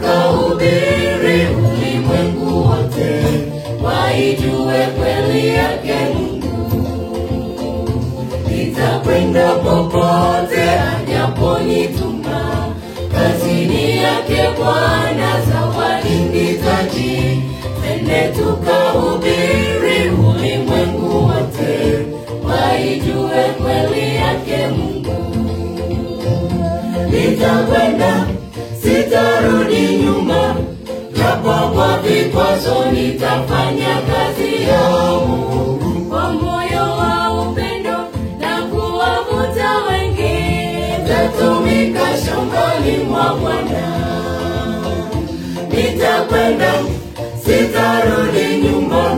tukahubiri ulimwengu wote, waijue kweli yake Mungu. Nitakwenda popote ajaponituma, kazini yake Bwana zawadi nitaji. Twende tukahubiri ulimwengu wote, waijue kweli yake Mungu. Nitakwenda, sitarudi nyuma, japo kwa vikwazo nitafanya kazi ya Mungu kwa moyo wa upendo na kuwavuta wengi. Nitatumika shambani mwa Bwana. Nitakwenda, sitarudi nyuma,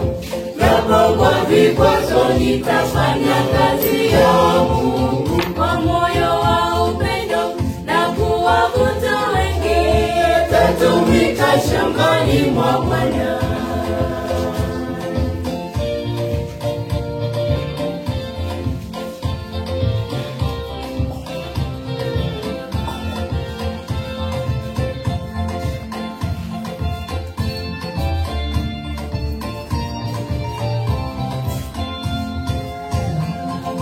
japo kwa vikwazo nitafanya kazi ya Mungu kwa moyo wa upendo na kuwavuta wengi. Nitatumika shambani mwa Bwana.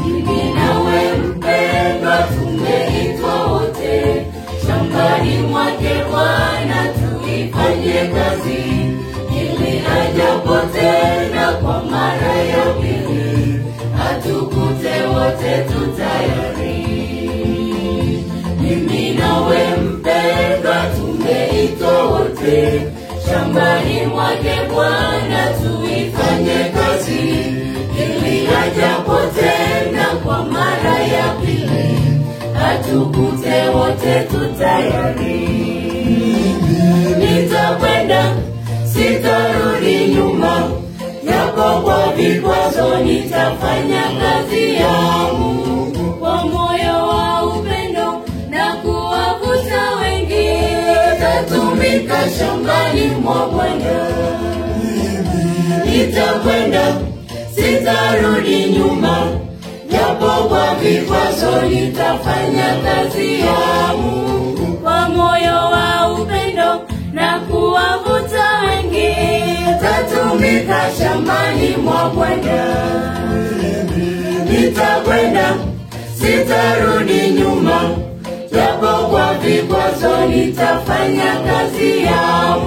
Mimi nawe mpendwa, tumeitwa wote shambani mwake Bwana, tuifanye kazi ili ajapo tena kwa mara ya pili, atukute wote tutayari. Mimi nawe mpendwa, tumeitwa wote shambani mwake Bwana, tuifanye kazi ili ajapo tena kwa mara ya pili, atukute wote tutayari. Nitakwenda, sitarudi nyuma, japo kwa vikwazo nitafanya kazi ya Mungu kwa moyo wa upendo na kuwavuta wengi. Nitatumika shambani mwa Bwana. Nitakwenda, sitarudi nyuma, japo kwa vikwazo nitafanya kazi ya Mungu kwa moyo wa upendo na kuwavuta wengi. Nitatumika shambani mwa Bwana. Nitakwenda, sitarudi nyuma, japo kwa vikwazo nitafanya kazi ya